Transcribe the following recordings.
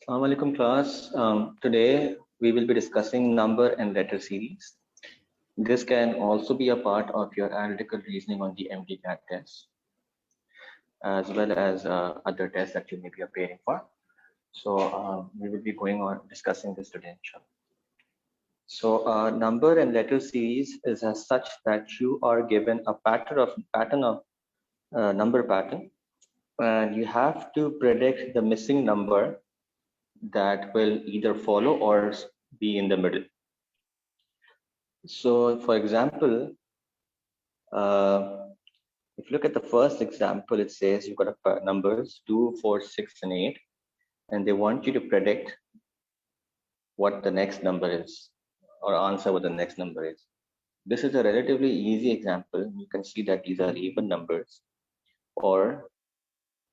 Assalamu alaikum class. Today we will be discussing number and letter series. This can also be a part of your analytical reasoning on the MDCAT test, as well as other tests that you may be preparing for. So we will be going on discussing this today, inshallah. So number and letter series is as such that you are given a pattern of number pattern, and you have to predict the missing number that will either follow or be in the middle. So for example, if you look at the first example, it says you've got numbers 2, 4, 6, and 8, and they want you to predict what the next number is, or answer what the next number is. This is a relatively easy example. You can see that these are even numbers, or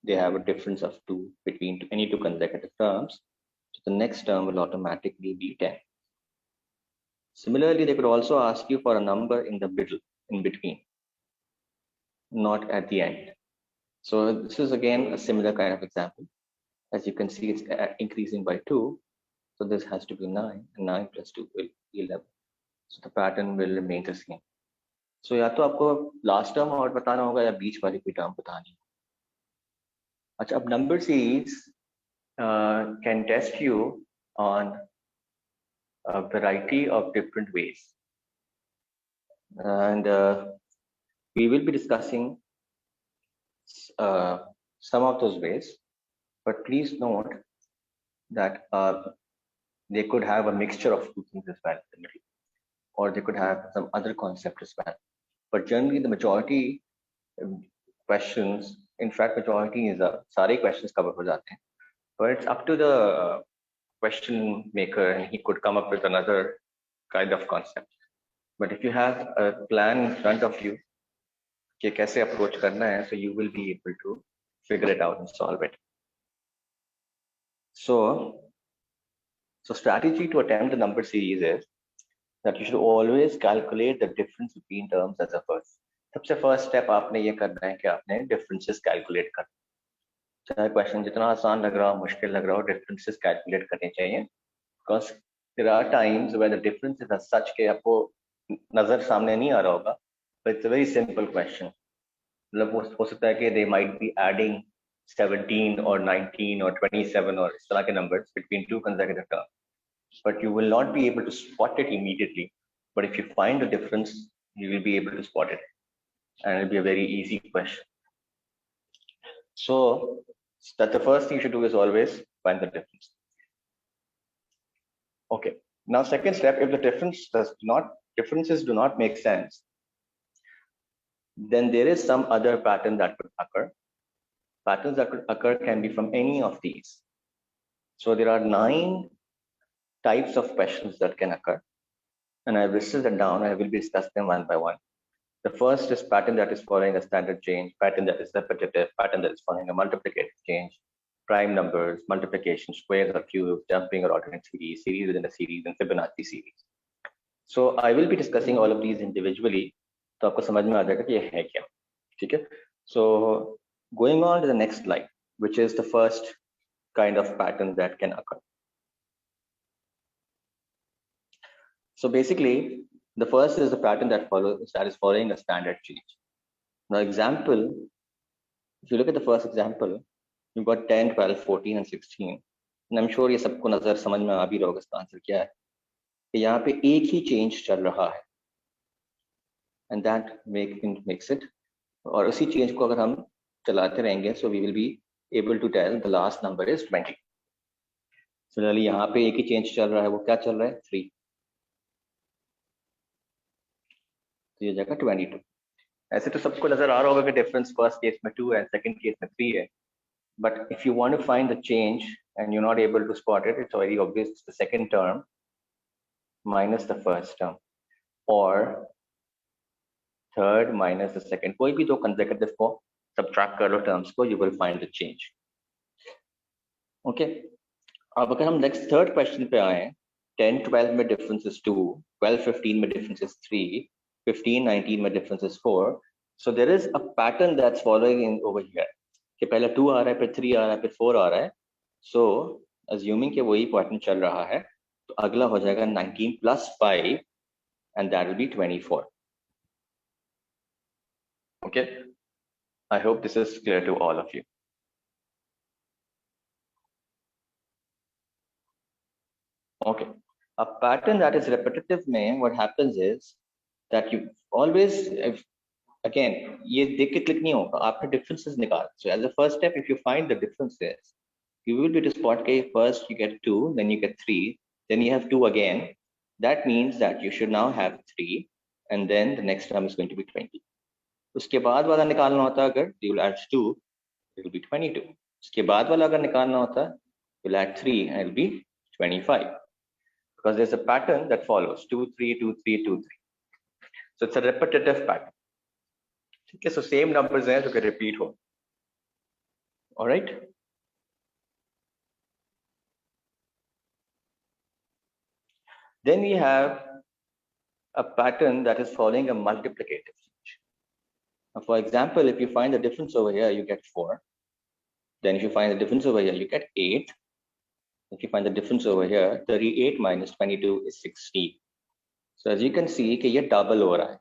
they have a difference of 2 between any two consecutive terms. So the next term will automatically be 10. Similarly, they could also ask you for a number in the middle, in between, not at the end. So this is again a similar kind of example. As you can see, it's increasing by 2. So this has to be 9, and 9 plus 2 will be 11. So the pattern will remain the same. So या तो आपको last term और बताना होगा या बीच वाली कोई term बतानी. अच्छा, अब number series can test you on a variety of different ways, and we will be discussing some of those ways, but please note that they could have a mixture of two things as well in the middle, or they could have some other concept as well. But generally, the majority questions, in fact, majority is sare questions cover ho jate hain, but it's up to the question maker, and he could come up with another kind of concept. But if you have a plan in front of you, कि कैसे approach करना है, so you will be able to figure it out and solve it. So strategy to attempt the number series is that you should always calculate the difference between terms as a first. सबसे first step आपने ये करना है कि आपने differences calculate करना. चाहे question जितना आसान लग रहा हो, मुश्किल लग रहा हो, differences calculate करने चाहिए. Because there are times where the differences are such कि आपको नजर सामने नहीं आ रहा होगा, but it's a very simple question. मतलब हो सकता है कि they might be adding 17 or 19 or 27 or इस तरह के numbers between two consecutive terms. But you will not be able to spot it immediately. But if you find the difference, you will be able to spot it. And it'll be a very easy question. So that the first thing you should do is always find the difference. Okay. Now, second step, if the differences do not make sense, then there is some other pattern that could occur. Patterns that could occur can be from any of these. So there are 9 types of questions that can occur, and I've listed them down. I will be discussing them one by one. The first is pattern that is following a standard change, pattern that is repetitive, pattern that is following a multiplicative change, prime numbers, multiplication, squares or cubes, jumping or alternate series, series within a series, and Fibonacci series. So I will be discussing all of these individually. तो आपको समझ में आ जाएगा कि ये है क्या, ठीक है? So going on to the next slide, which is the first kind of pattern that can occur. So basically, the first is the pattern that is following a standard change. Now, example, if you look at the first example, you've got 10, 12, 14, and 16. And I'm sure ये सबको नजर समझ में आ भी रहा होगा इसका answer क्या है. कि यहाँ पे एक ही change चल रहा है. And that makes it. और उसी change को अगर हम चलाते रहेंगे, so we will be able to tell the last number is 20. Similarly, यहाँ पे एक ही change चल रहा है, वो क्या चल रहा है? 3. तो ये जाएगा 22. ऐसे तो सबको नजर आ रहा होगा कि difference first case में 2 है, second case में 3 है. But if you want to find the change and you're not able to spot it, it's very obvious. It's the second term minus the first term, or third minus the second. कोई भी दो consecutive को subtract कर लो terms को, you will find the change. Okay. अब अगर हम next third question पे आए, 10, 12 में difference is 2, 12, 15 में difference is 3, 15, 19 में difference is 4. So there is a pattern that's following in over here. कि पहले 2 आ रहा है, फिर 3 आ रहा है, फिर 4 आ रहा है. So assuming कि वही पैटर्न चल रहा है, तो अगला हो जाएगा 19 plus 5 and that will be 24. Okay, I hope this is clear to all of you. Okay, a pattern that is repetitive में what happens is that you always, again, ये देख के click नहीं होगा, आपने differences निकाल. So as a first step, if you find the differences, you will be to spot okay, first you get 2, then you get 3, then you have 2 again. That means that you should now have 3, and then the next term is going to be 20. उसके बाद वाला निकालना होता अगर you will add 2, it will be 22. उसके बाद वाला अगर निकालना होता, you will add 3 and it will be 25. Because there's a pattern that follows 2, 3, 2, 3, 2, 3. So it's a repetitive pattern. Okay, so same numbers हैं जो कि repeat हो. All right. Then we have a pattern that is following a multiplicative change. Now, for example, if you find the difference over here, you get 4. Then if you find the difference over here, you get 8. If you find the difference over here, 38 minus 22 is 16. So as you can see, कि ये double हो रहा है.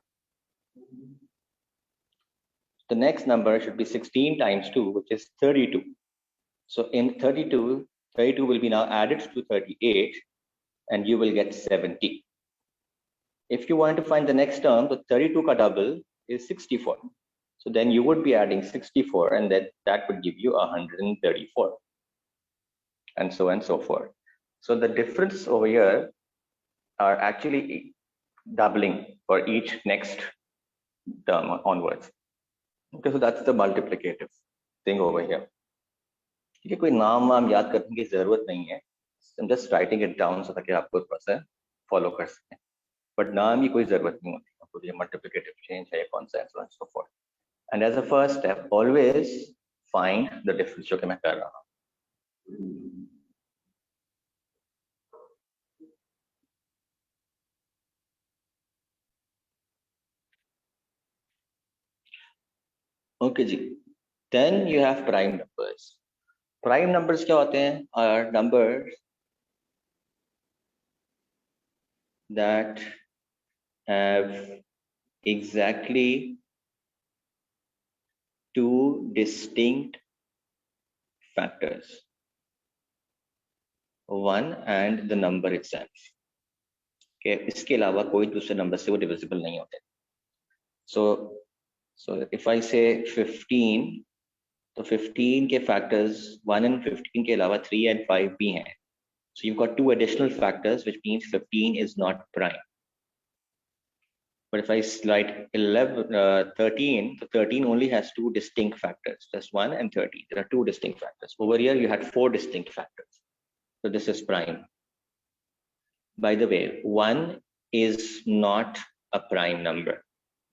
The next number should be 16 times 2, which is 32. So in 32, 32 will be now added to 38, and you will get 70. If you want to find the next term, the 32 ka double is 64. So then you would be adding 64, and that would give you 134, and so on and so forth. So the difference over here are actually doubling for each next term onwards. Okay, so that's the multiplicative thing over here. ठीक है, कोई नाम वाम याद करने की जरूरत नहीं है. I'm just writing it down so that आपको थोड़ा सा follow कर सकें. But नाम की कोई जरूरत नहीं होती. आपको ये multiplicative change है, कौन सा, and so on and so forth. And as a first step, always find the difference जो कि मैं कर रहा हूँ. Okay ji. Then you have prime numbers. Prime numbers क्या होते हैं? Are numbers that have exactly two distinct factors, one and the number itself. Okay, इसके अलावा कोई दूसरे नंबर से वो divisible नहीं होते. So if I say 15, तो 15 के factors 1 and 15 के अलावा 3 and 5 भी हैं. So you've got two additional factors, which means 15 is not prime. But if I slide 13, so 13 only has two distinct factors, just 1 and 13. There are two distinct factors. Over here, you had 4 distinct factors. So this is prime. By the way, 1 is not a prime number,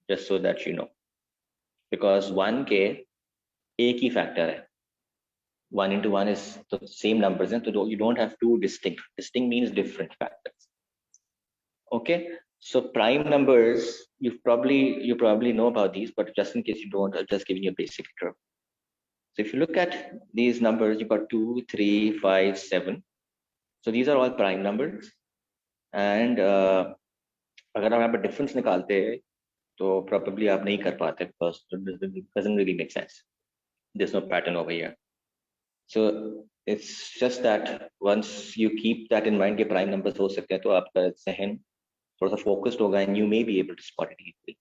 just so that you know. Because 1 के एक ही factor है. 1 into 1 is the same numbers, and so you don't have two distinct. Distinct means different factors. Okay. So prime numbers, you probably know about these, but just in case you don't, I'll just give you a basic intro. So if you look at these numbers, you've got 2, 3, 5, 7. So these are all prime numbers. And अगर आप यहाँ पर difference निकालते हैं, तो probably आप नहीं कर पाते because it doesn't really make sense. There's no pattern over here. So it's just that once you keep that in mind, कि prime numbers हो सकते हैं, तो आपका ज़हन थोड़ा सा focused होगा, and you may be able to spot it easily.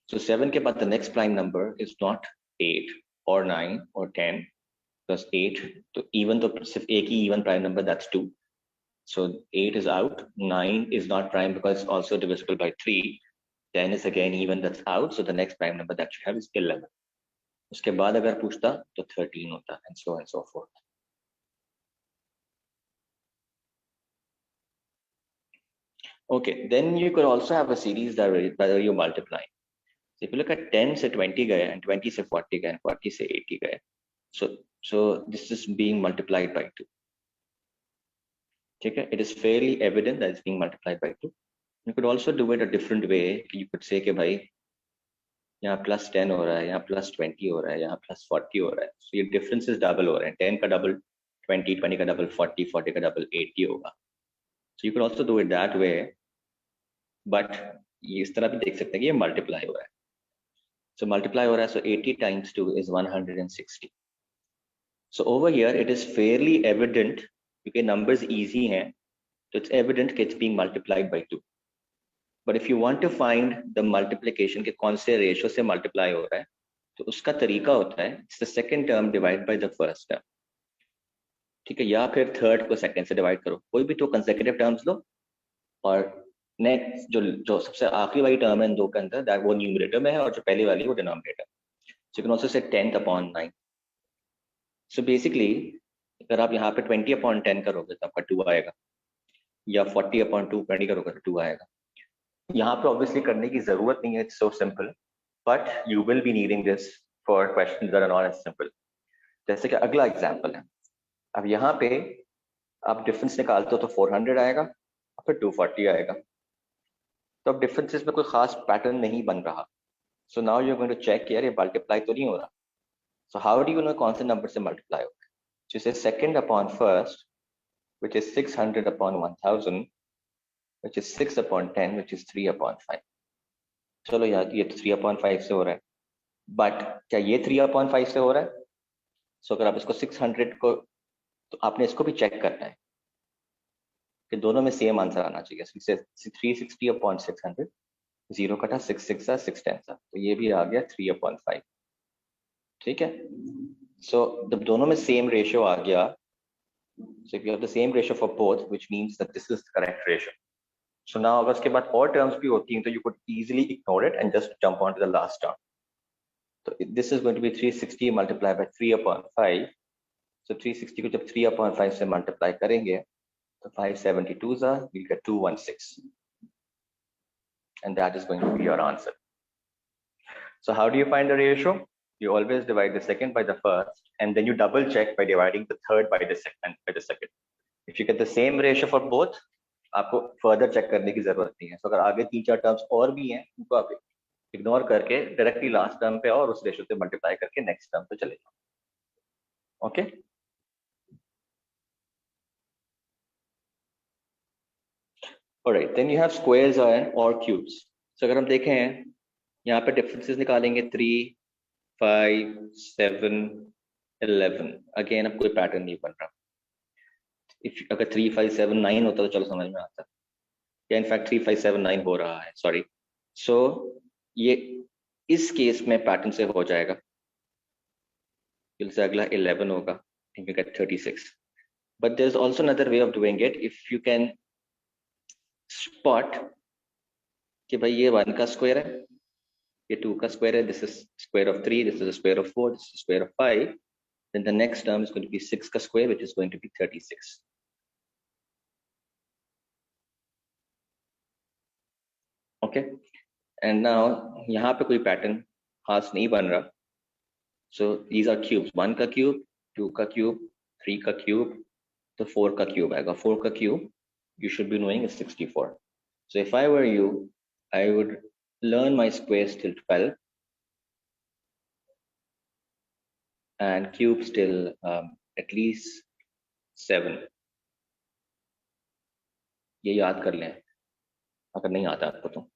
So 7 के बाद the next prime number is not 8 or 9 or 10, because 8, तो even तो सिर्फ एक ही even prime number, that's 2. So 8 is out, 9 is not prime because it's also divisible by 3. 10 is again even, that's out. So the next prime number that you have is 11. उसके बाद अगर पूछता तो 13 होता, and so on and so forth. Okay, then you could also have a series that whether you multiply. So if you look at 10 से 20 गए and 20 से 40 गए and 40 से 80 गए, so this is being multiplied by 2. Okay, it is fairly evident that it's being multiplied by 2. You could also do it a different way. You could say कि भाई यहाँ plus 10 हो रहा है, यहाँ plus 20 हो रहा है, यहाँ plus 40 हो रहा है. So your difference is double हो रहा है. 10 का double 20 का डबल 40 का डबल 80 होगा. So you can also do it that way, but ये इस तरह भी देख सकते हैं कि ये मल्टीप्लाई हो रहा है. So multiply हो रहा है, so 80 times 2 is 160. So over here it is fairly evident क्योंकि numbers easy हैं, so it's evident कि it's being multiplied by 2. But if you want to find the multiplication के कौन से ratio से multiply हो रहा है, तो उसका तरीका होता है it's the second term divided by the first term. ठीक है, या फिर थर्ड को सेकंड से डिवाइड करो, कोई भी तो कंसेक्यूटिव टर्म्स लो और नेक्स्ट जो सबसे आखिरी वाली टर्म है इन दो के अंदर दैट वो न्यूमरेटर में है और जो पहली वाली वो denominator. So you can also say 10/9. So basically अगर आप यहाँ पे 20/10 करोगे तो आपका 2 आएगा, या 40/2 20 करोगे तो 2 आएगा. यहाँ पे ऑब्वियसली करने की जरूरत नहीं है, it's so simple, but you will be needing this for questions that are not as simple. जैसे कि अगला एग्जांपल है, अब यहाँ पे आप डिफरेंस निकालते हो तो 400 आएगा फिर 240 आएगा. तो अब डिफरेंसेस में कोई खास पैटर्न नहीं बन रहा. So now you are going to check यार ये मल्टीप्लाई तो नहीं हो रहा. So how do you know कौन से नंबर से मल्टीप्लाई हो रहा है. जैसे second upon first which is 600/1000 which is 6/10 which is 3/5. चलो यार ये तो 3/5 से हो रहा है, बट क्या ये 3/5 से हो रहा है? सो अगर आप इसको 600 को, तो आपने इसको भी चेक करना है कि दोनों में सेम आंसर आना चाहिए. 360/600, 0 कटा 6 6 6 10, तो ये भी आ गया 3/5. ठीक है, सो जब दोनों में सेम रेशियो आ गया, so if you have the same ratio for both, which means that this is the correct ratio. So now अगर उसके बाद और terms भी होती हैं तो you could easily ignore it and just jump on to the last term. So this is going to be 360 multiplied by 3/5. So 360 को जब 3/5 से multiply करेंगे तो 572s are, we'll get 216, and that is going to be your answer. So how do you find the ratio? You always divide the second by the first, and then you double check by dividing the third by the second. If you get the same ratio for both, आपको further check करने की जरूरत नहीं है. So अगर आगे 3-4 terms और भी हैं उनको आप इग्नोर करके डायरेक्टली लास्ट टर्म पे और उस रेशियो से मल्टीप्लाई करके नेक्स्ट टर्म पे चले जाओ. Okay, alright, then you have squares और क्यूब्स. सो अगर हम देखें यहाँ पे डिफरेंसेस निकालेंगे 3, 5, 7, 11. अगेन अब कोई पैटर्न नहीं बन रहा. अगर 3, 5, 7, 9 होता तो चलो समझ में आता, या इनफैक्ट 3, 5, 7, 9 हो रहा है, सॉरी. सो ये इस केस में पैटर्न से हो जाएगा. से अगला 11 होगा, you get 36. But there's also another way of doing it. If you can spot कि भाई ये 1 का स्क्वायर है, ये 2 का स्क्वायर है, this is square of 3, this is the square of 4, this is the square of 5, then the next term is going to be 6 का square, which is going to be 36. Okay, and now यहाँ पे कोई pattern खास नहीं बन रहा. So these are cubes. 1 का cube, 2 का क्यूब, 3 का क्यूब, तो 4 का क्यूब आएगा. 4 का cube you should be knowing is 64. So if I were you, I would learn my squares till 12 and cubes till at least 7. ये याद कर लें अगर नहीं आता आपको तो.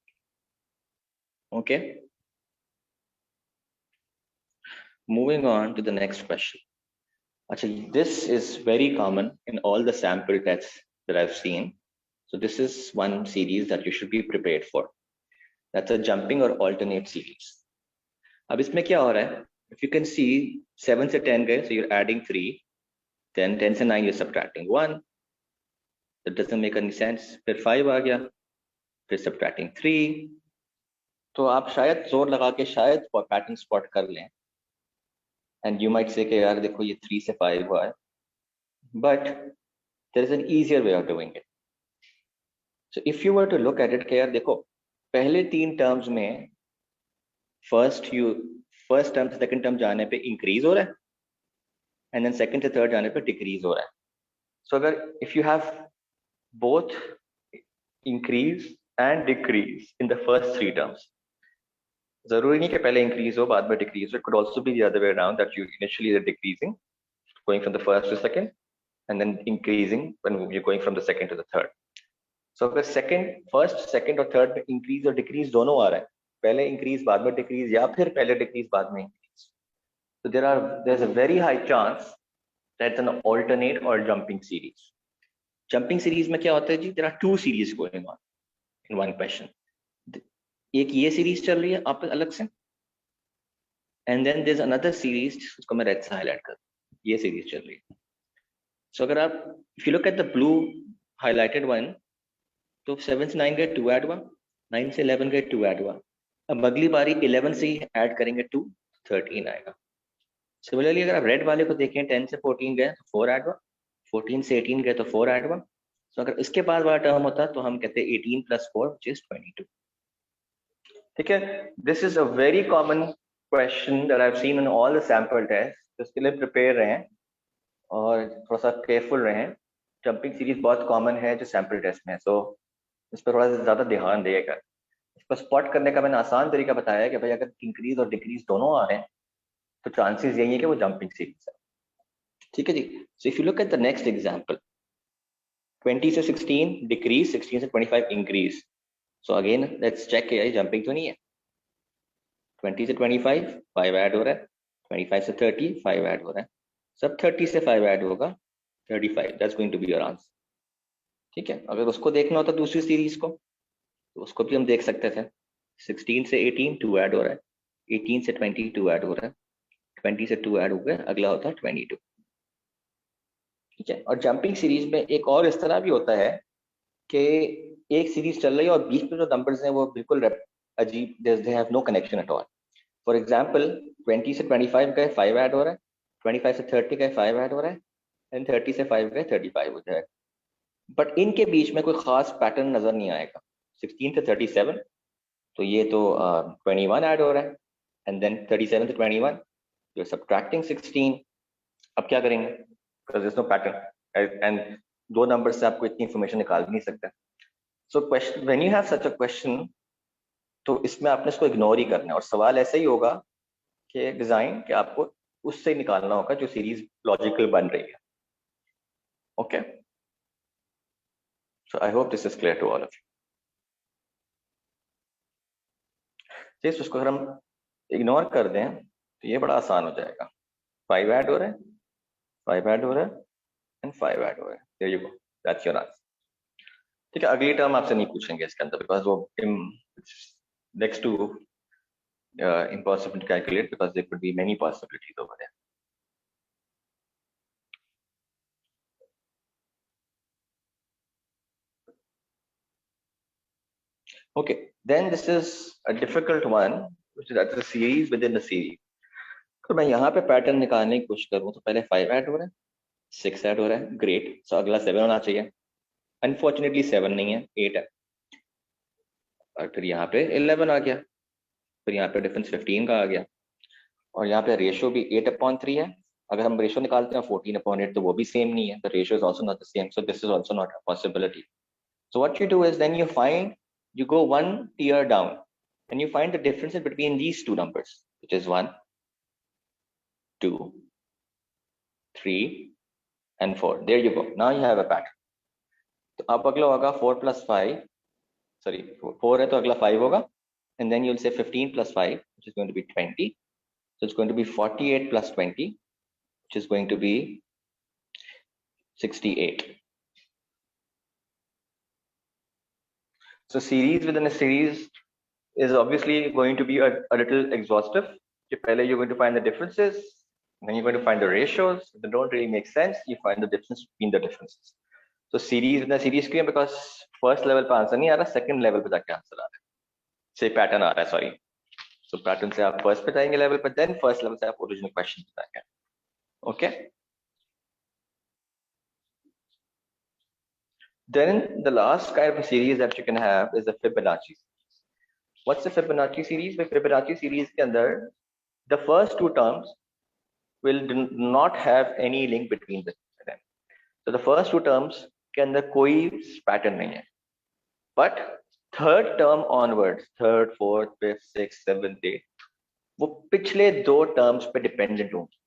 Okay, moving on to the next question. Actually, this is very common in all the sample tests that I've seen. So this is one series that you should be prepared for. That's a jumping or alternate series. अब इसमें क्या हो रहा है? If you can see 7 से 10 गए, so you're adding 3. Then 10 से 9 you're subtracting 1. That doesn't make any sense. फिर 5 आ गया, फिर subtracting 3. तो आप शायद जोर लगा के शायद पैटर्न स्पॉट कर लें. And you might say कि यार देखो ये 3 से 5 हुआ है. But there is an easier way of doing it. So if you were to look at it कि यार देखो पहले 3 टर्म्स में फर्स्ट टर्म से सेकंड टर्म जाने पे इंक्रीज हो रहा है, एंड देन सेकंड से थर्ड जाने पे डिक्रीज हो रहा है. सो अगर if you have both increase and decrease in the first 3 terms, जरूरी नहीं कि पहले इंक्रीज हो बाद में डिक्रीज हो. It could also be the other way around, that you initially are decreasing going from the first to second, and then increasing when you're going from the second to the third. So अगर first, second और third में increase और decrease दोनों आ रहा है, पहले increase बाद में decrease या फिर पहले decrease बाद में increase. So there's a very high chance that's an alternate or jumping series. Jumping series में क्या होता है जी? There are two series going on in one question. एक ये series चल रही है आप अलग से, and then there's another series जिसको मैं red से highlight कर, ये series चल रही है. So अगर आप, if you look at the blue highlighted one, तो 7 से 9 गए 2 ऐड हुआ, 9 से 11 गए 2 ऐड हुआ. अब अगली बारी 11 से ही ऐड करेंगे 2, 13 आएगा. सिमिलरली अगर आप रेड वाले को देखें 10 से 14 गए तो 4 ऐड हुआ, 14 से 18 गए तो 4 ऐड हुआ. So अगर इसके बाद वाला टर्म होता तो हम कहते 18 + 4 which is 22. ठीक है, this is a very common question that I have seen in all the sample test. इसके लिए प्रिपेयर रहें और थोड़ा सा केयरफुल रहें. जंपिंग सीरीज बहुत कॉमन है जो सैंपल टेस्ट में है, सो इस पर थोड़ा सा ज्यादा ध्यान दिएगा. इसको स्पॉट करने का मैंने आसान तरीका बताया है कि भाई अगर इंक्रीज और डिक्रीज दोनों आ रहे हैं तो चांसेस यही है कि वो जंपिंग सीरीज है. ठीक है जी. So if you look at the next example, 20 से 16 डिक्रीज, 16 से 25 increase. So again let's check कि ये जंपिंग तो नहीं है. 20 से 25 5 ऐड हो रहा है, 25 से 30 5 ऐड हो रहा है, सब 30 से 5 ऐड होगा 35. That's going to be your answer. ठीक है, अगर उसको देखना होता दूसरी सीरीज को तो उसको भी हम देख सकते थे. 16 से 18 2 ऐड हो रहा है, 18 से 20 2 ऐड हो रहा है, 20 से 2 ऐड हो गया, अगला होता है 22. ठीक है, और जंपिंग सीरीज में एक और इस तरह भी होता है कि एक सीरीज चल रही है और बीच में जो नंबर्स हैं वो बिल्कुल अजीब, they have no connection at all. For example 20 से 25 का 5 ऐड हो रहा है, 25 से 30 का 5 ऐड हो रहा है, एंड 30 से 5 का 35 हो जाएगा. बट इनके बीच में कोई खास पैटर्न नजर नहीं आएगा. 16 से 37 तो ये तो 21 ऐड हो रहा है, एंड देन 37 से 21 यू आर सबट्रैक्टिंग 16. अब क्या करेंगे? Because there is no pattern and दो नंबर से आपको इतनी इंफॉर्मेशन निकाल भी नहीं सकता. So question, when you have such a question, तो इसमें आपने इसको इग्नोर ही करना है और सवाल ऐसा ही होगा कि डिजाइन कि आपको उससे निकालना होगा जो सीरीज लॉजिकल बन रही है. Okay, so I hope this is clear to all of you. जैसे उसको अगर हम इग्नोर कर दें तो ये बड़ा आसान हो जाएगा. 5 ऐड हो रहा है, 5 ऐड हो रहा है, एंड 5 ऐड हो रहा है. There you go, that's your answer. ठीक है, अगली टर्म आपसे नहीं पूछेंगे इसके अंदर बिकॉज वो next to impossible to calculate because there could be many possibilities over there. Okay, then this is a difficult one which is a series within the series. तो मैं यहाँ पे पैटर्न निकालने की कोशिश करूँ तो पहले 5 ऐड हो रहा है, 6 ऐड हो रहा है, ग्रेट. सो अगला 7 होना चाहिए. अनफॉर्चुनेटली 7 नहीं है, 8 है. और फिर यहाँ पे 11 आ गया, फिर यहाँ पे डिफरेंस 15 का आ गया, और यहाँ पे रेशियो भी 8/3 है. अगर हम रेशियो निकालते हैं 14/8 तो वो भी सेम नहीं है. The ratio is also not the same, so this is also not a possibility. So what you do is then you go one tier down and you find the differences between these two numbers, which is 1, 2, 3 and 4. There you go, now you have a pattern. तो अब अगला होगा 4 + 5, sorry 4 है तो अगला 5 होगा, and then you'll say 15 + 5 which is going to be 20. So it's going to be 48 + 20 which is going to be 68. So series within a series is obviously going to be a little exhaustive. You're going to find the differences, then you're going to find the ratios. If they don't really make sense, you find the difference between the differences. So series within a series क्यों? Because first level पे answer नहीं आ रहा, second level पे जाके answer आ रहा है, से pattern आ रहा है. सॉरी, so पैटर्न से आप first पे जाएंगे level पे, then first level से आप original question पे जाएंगे. Okay. Then the last kind of a series that you can have is the Fibonacci series. What's the Fibonacci series? The Fibonacci series के अंदर the first two terms will not have any link between them. So the first two terms के अंदर कोई pattern नहीं है. But third term onwards, third, fourth, fifth, sixth, seventh, eighth, वो पिछले दो terms पे dependent होंगे.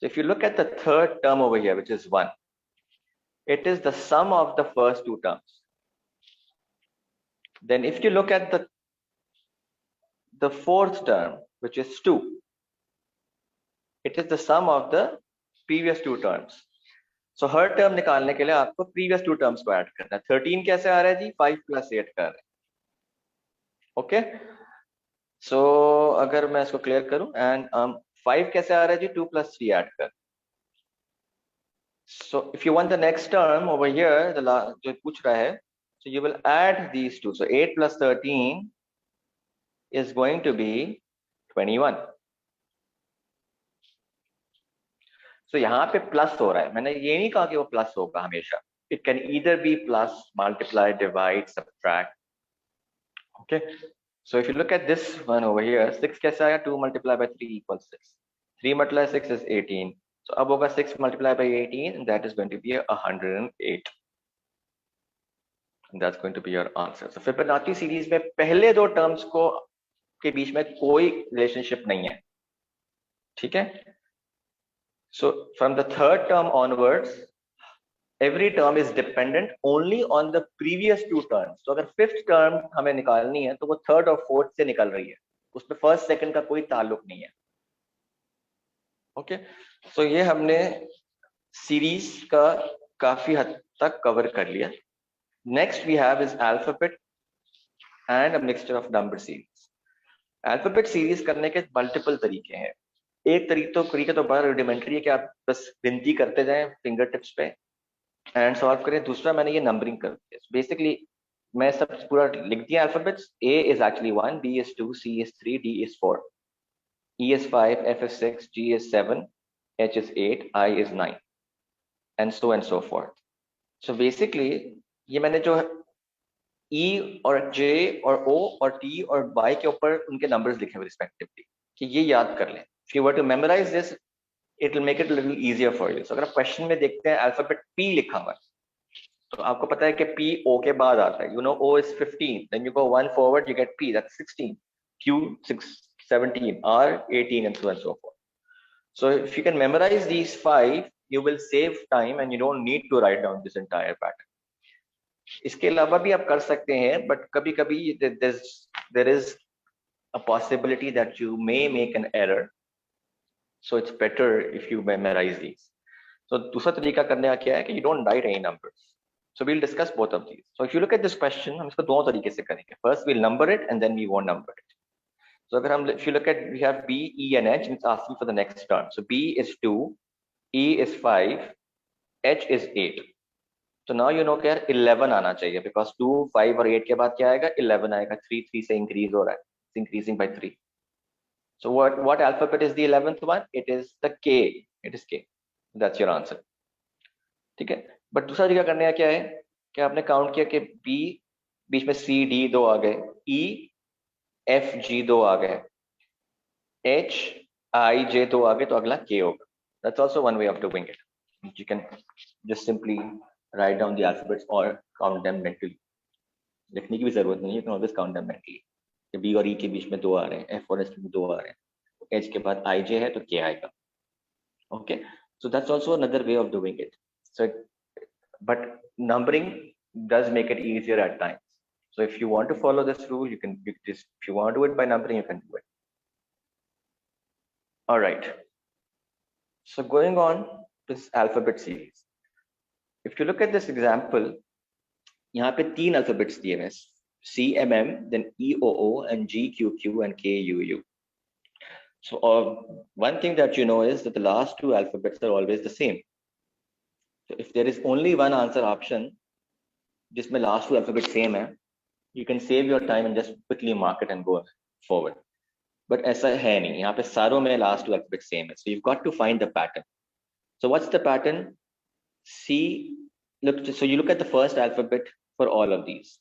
So if you look at the third term over here, which is 1, it is the sum of the first two terms. Then if you look at the fourth term, which is 2, it is the sum of the previous two terms. So her term निकालने के लिए आपको previous two terms को add करना है. 13 कैसे आ रहा है जी? 5 + 8 का आ रहा है. ओके, सो अगर मैं इसको क्लियर करूं, एंड 5 कैसे आ रहा है जी? 2 + 3 ऐड कर. So if you want the next term over here, जो पूछ रहा है, so you will add these two. So 8 + 13 is going to be 21. So यहाँ पे प्लस हो रहा है. मैंने ये नहीं कहा कि वो प्लस होगा हमेशा. It can either be plus, multiply, divide, subtract. Okay. So if you look at this one over here, 6 कैसे आया? 2 × 3 = 6. 3 × 6 is 18. So अब होगा 6 × 18, and that is going to be 108. And that's going to be your answer. So Fibonacci series में पहले दो terms को के बीच में कोई रिलेशनशिप नहीं है. ठीक है. So from the third term onwards, every term is dependent only on the previous two terms. So अगर fifth term हमें निकालनी है तो वो third और fourth से निकल रही है, उसमें first second का कोई ताल्लुक नहीं है. ओके, सो ये हमने सीरीज का काफी हद तक कवर कर लिया. Next we have is alphabet and a mixture of number series. Alphabet series करने के मल्टीपल तरीके हैं. एक तरीका तो बड़ा रुडिमेंटरी है कि आप बस गिनती करते जाएं फिंगर टिप्स पे एंड सॉल्व करें. दूसरा मैंने ये नंबरिंग कर दिया. बेसिकली मैं सब पूरा लिख दिया alphabets. A is actually 1, B is 2, C is 3, D is 4, E is 5, F is 6, G is 7, H is 8, I is 9, and so forth. So basically, ये मैंने जो E और J और O और T और Y के ऊपर उनके numbers लिखे हुए respectively, कि ये याद कर लें. If you were to memorize this, it will make it a little easier for you. So अगर आप question में देखते हैं alphabet P लिखा हुआ है, तो आपको पता है कि P O के बाद आता है. You know O is 15, then you go 1 forward, you get P, that's 16, Q 17, R 18, and so forth. So if you can memorize these 5, you will save time and you don't need to write down this entire pattern. इसके अलावा भी आप कर सकते हैं, but कभी-कभी there is a possibility that you may make an error. So it's better if you memorize these. So दूसरा तरीका करने का क्या है कि you don't write any numbers. So we'll discuss both of these. So if you look at this question, हम इसको दो तरीके से करेंगे. First we'll number it and then we won't number it. So if you look at, we have B, E, and H, and it's asking for the next term. So B is 2, E is 5, H is 8. So now you know कि 11 आना चाहिए, because 2, 5 और 8 के बाद क्या आएगा? 11 आएगा. 3 से increase हो रहा है. It's increasing by 3. So what alphabet is the 11th one? It is the K. It is K. That's your answer. ठीक है. But दूसरा तरीका करने का क्या है कि आपने काउंट किया कि B बीच में C, D दो आ गए, E, F, G दो आ गए, H, I, J दो आ गए, तो अगला K होगा. That's also one way of doing it. You can just simply write down the alphabets or count them mentally. लिखने की भी जरूरत नहीं है. You can always count them mentally. B और E के बीच में दो आ रहे हैं, F और S में दो आ रहे हैं, H के बाद I, J है तो K आएगा. Okay, so that's also another way of doing it. So, but numbering does make it easier at times. So if you want to follow this rule, you just, if you want to do it by numbering, you can do it. All right. So going on this alphabet series. If you look at this example, यहाँ पे 3 alphabets दिए हैं, C, M, M, then E, O, O, and G, Q, Q, and K, U, U. So one thing that you know is that the last 2 alphabets are always the same. So if there is only one answer option, जिसमें last 2 alphabets same है, you can save your time and just quickly mark it and go forward. But ऐसा है नहीं. यहाँ पे सारों में last 2 alphabets same है. So you've got to find the pattern. So what's the pattern? C. So you look at the first alphabet for all of these.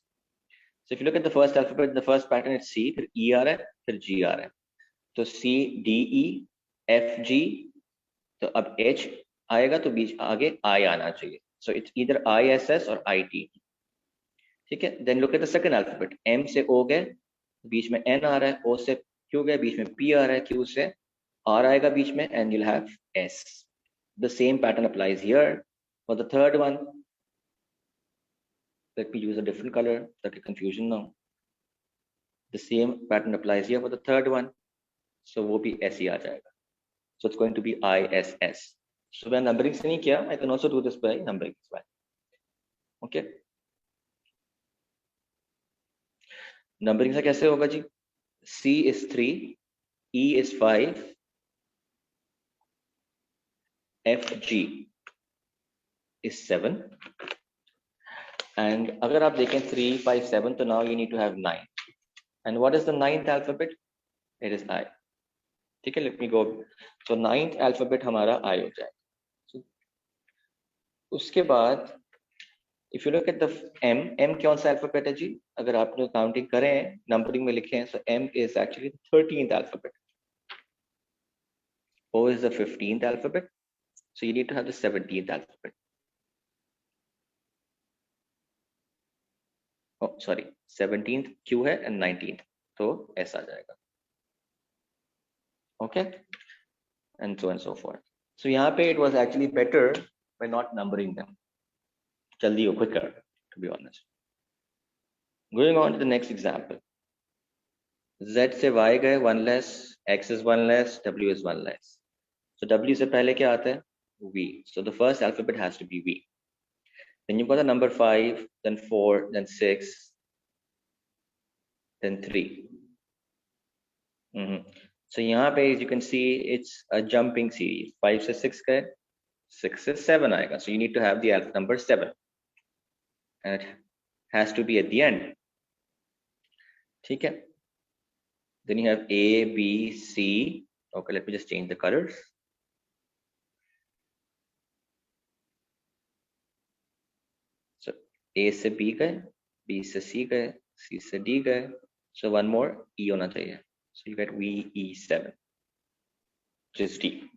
So if you look at the first alphabet, the first pattern is C, फिर E आ रहा है, फिर G आ रहा है. तो C, D, E, F, G, तो अब H आएगा तो बीच आगे I आना चाहिए. So it's either I, S, S or I, T. ठीक है. Then look at the second alphabet. M से O गए, बीच में N आ रहा है, O से Q गए, बीच में P आ रहा है, Q से R आएगा बीच में, and you'll have S. The same pattern applies here. For the third one, Let me use a different color ताकि confusion ना हो. The same pattern applies here for the third one. So वो भी ऐसे ही आ जाएगा. So it's going to be ISS. So मैं numbering से नहीं किया, I can also do this by numbering as well. Okay. Numbering से कैसे होगा जी? C is 3, E is 5, FG is 7. And अगर आप देखें 3, 5, 7, तो now you need to have 9. And what is the ninth alphabet? It is I. ठीक है, let me go. So ninth alphabet हमारा I हो जाएगा. So, उसके बाद if you look at the M कौन सा alphabet है जी? अगर आपने counting करें, numbering में लिखे हैं, so M is actually the 13th alphabet. O is the 15th alphabet. So you need to have the 17th alphabet. Oh, sorry, 17th Q है and 19th. तो S आ जाएगा. Okay, and so and so forth. So यहाँ पे it was actually better by not numbering them. Jaldi or quicker, to be honest. Going on to the next example. Z से Y गए 1 less, X is 1 less, W is 1 less. So W से पहले क्या आता है? V. So the first alphabet has to be V. Then you've got the number 5, then 4, then 6, then 3. So यहाँ पे as you can see it's a jumping series. 5 से 6 गए, 6 से 7 आएगा. So you need to have the alphabet number 7. And it has to be at the end. ठीक है? Then you have A, B, C. Okay, let me just change the colors. So A से B गए, B से C गए, C से D गए. So one more E होना चाहिए. So you get VE7, which is D.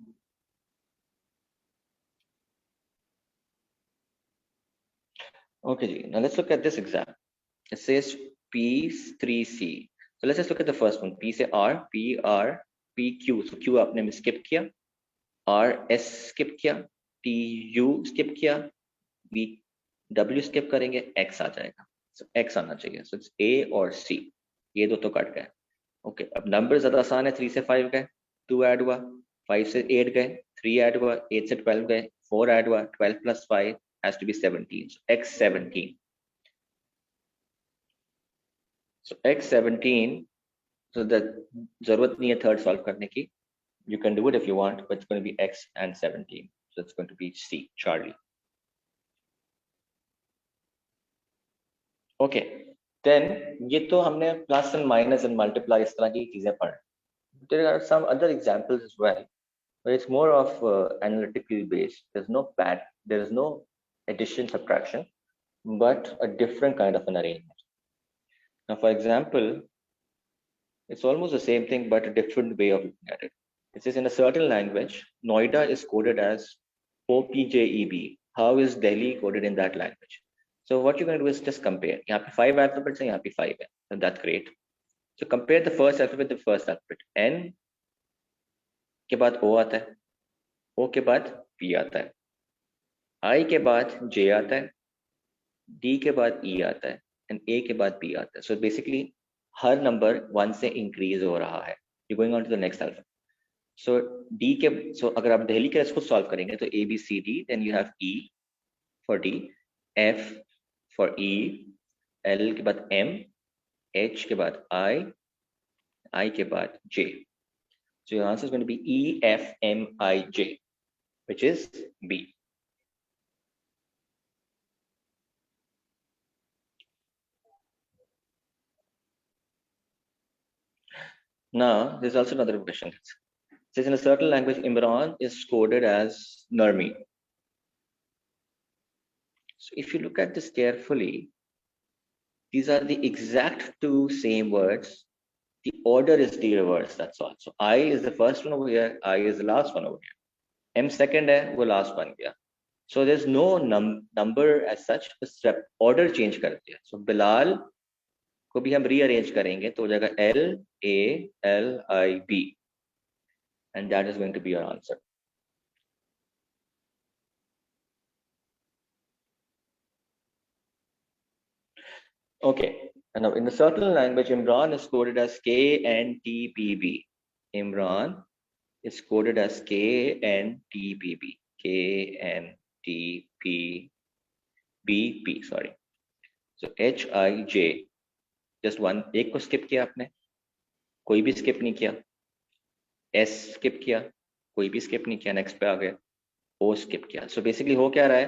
Okay, G. Now let's look at this exam. It says P3C. So let's just look at the first one. P से R, P, R, P, Q. So Q आपने skip किया, R, S skip किया, T, U skip किया, V, W skip करेंगे, X आ जाएगा. So X आना चाहिए. So it's A or C. ये दो तो कट गए. Okay, अब नंबर ज्यादा आसान है. 3 से 5 गए, 2 ऐड हुआ. 5 से 8 गए, 3 ऐड हुआ. 8 से 12 गए, 4 ऐड हुआ. 12 plus 5 has to be 17. So X17. So X17. So that जरूरत नहीं है third solve करने की. You can do it if you want, but it's going to be X and 17. So it's going to be C, Charlie. Okay. Then ये तो हमने plus and minus and multiply इस तरह की चीजें पढ़. There are some other examples as well, but it's more of analytically based. There is no addition, subtraction, but a different kind of an arrangement. Now, for example, it's almost the same thing, but a different way of looking at it. It says in a certain language, Noida is coded as OPJEB. How is Delhi coded in that language? So what you're going to do is just compare. यहाँ पे 5 alphabets हैं, यहाँ पे 5 है. And that's great. So compare the first alphabet with the first alphabet. N के बाद O आता है, O के बाद P आता है, I के बाद J आता है, D के बाद E आता है, and A के बाद B आता है. So basically हर number 1 से increase हो रहा है. You're going on to the next alphabet. So D के, so अगर आप दिल्ली के इसको solve करेंगे तो A, B, C, D, then you have E for D, F for E, L के बाद M, H के बाद I के बाद J. So your answer is going to be E, F, M, I, J, which is B. Now, there's also another question. It says in a certain language, Imran is coded as Nurmi. So if you look at this carefully, these are the exact two same words. The order is the reverse, that's all. So I is the first one over here, I is the last one over here. M second hai, wo last one here. So there's no number as such, but order change कर दिया. So Bilal को भी हम rearrange करेंगे तो हो जाएगा L A L I B, and that is going to be your answer. Okay, and now in the certain language, Imran is coded as KNTPB. Imran is coded as KNTPB. KNTPBP, sorry. So HIJ, just one, एक को skip किया आपने, कोई भी skip नहीं किया. S skip किया, कोई भी skip नहीं किया, next पे आ गए. O skip किया. So basically हो क्या रहा है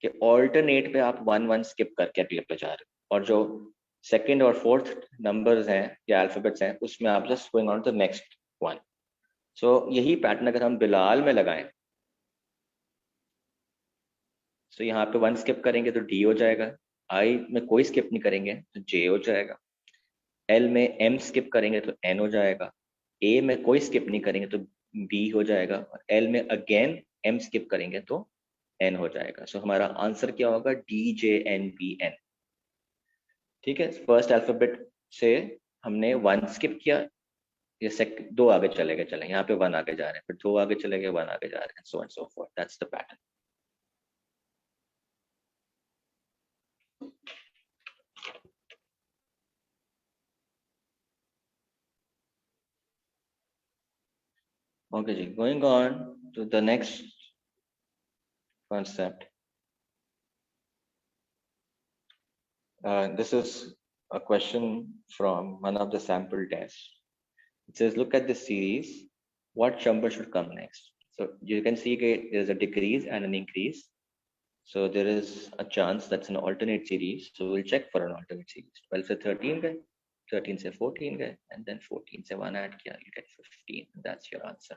कि alternate पे आप 1 1 skip करके अगले पे जा रहे हो, और जो सेकंड और फोर्थ नंबर्स हैं या अल्फाबेट्स हैं उसमें आप just going on to the next one. So यही पैटर्न अगर हम बिलाल में लगाएं, तो यहाँ पे 1 स्किप करेंगे तो D हो जाएगा, I में कोई स्किप नहीं करेंगे तो J हो जाएगा, L में M स्किप करेंगे तो N हो जाएगा, A में कोई स्किप नहीं करेंगे तो B हो जाएगा, और L में अगेन M स्किप करेंगे तो N हो जाएगा. सो हमारा आंसर क्या होगा? DJNBN. ठीक है, फर्स्ट अल्फाबेट से हमने 1 स्किप किया, ये दो आगे चले गए, चले यहाँ पे 1 आगे जा रहे हैं, फिर 2 आगे चले गए, 1 आगे जा रहे हैं, so and so forth. That's the pattern. Okay ji, going on to the next concept. This is a question from one of the sample tests. It says, look at this series, what number should come next? So you can see there is a decrease and an increase. So there is a chance that's an alternate series. So we'll check for an alternate series. 12 से 13 गए, 13 से 14 गए, and then 14 से 1 add किया, you get 15. That's your answer.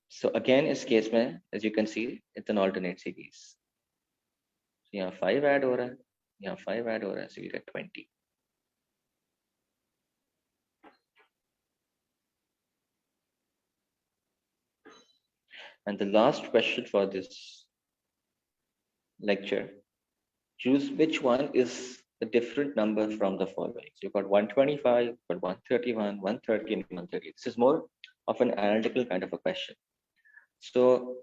So again, इस case में, as you can see, it's an alternate series. So यहाँ 5 add हो रहा है, यहाँ 5 add हो रहा है, so you get 20. And the last question for this lecture, choose which one is a different number from the following. So you've got 125, but 131, 130, and 130. This is more of an analytical kind of a question. So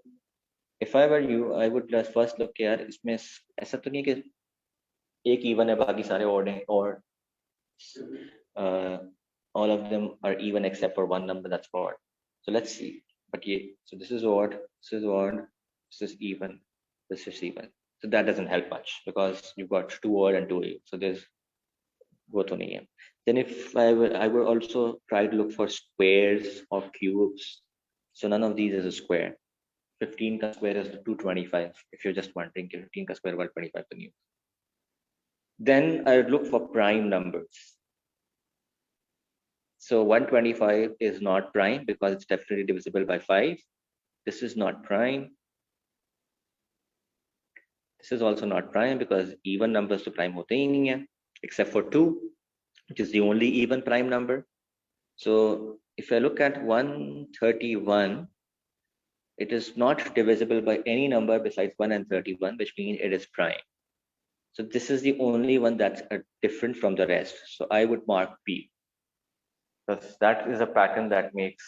if I were you, I would first look यार इसमें ऐसा तो नहीं कि एक even है बाकी सारे odd हैं, or all of them are even except for one number that's odd. So let's see. But yeah, so this is odd, this is odd, this is even, this is even. So that doesn't help much because you've got 2 odd and 2 even. So there's both nahi hai. Then if I will also try to look for squares or cubes. So none of these is a square. 15 ka square is 225. If you're just wondering, 15 ka square 125 the new. Then I would look for prime numbers. So 125 is not prime because it's definitely divisible by 5. This is not prime. This is also not prime because even numbers to prime hote hi nahi hai, except for 2, which is the only even prime number. So if I look at 131, it is not divisible by any number besides 1 and 31, which means it is prime. So this is the only one that's different from the rest. So I would mark P, because that is a pattern that makes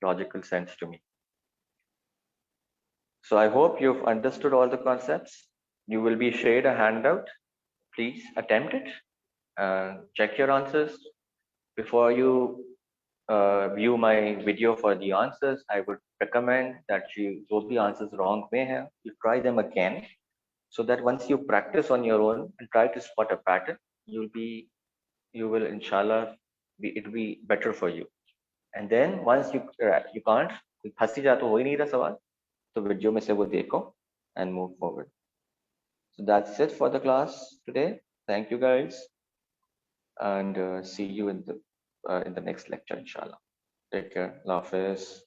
logical sense to me. So I hope you've understood all the concepts. You will be shared a handout. Please attempt it. Check your answers. Before you view my video for the answers, I would recommend that you do the answers wrong way here. You try them again, so that once you practice on your own and try to spot a pattern, you will inshallah it'll be better for you. And then once you can't, फंसी जा तो हो ही नहीं रहा सवाल, तो video में से वो देखो and move forward. So that's it for the class today. Thank you guys, and see you in the next lecture inshallah. Take care. Allah Hafiz.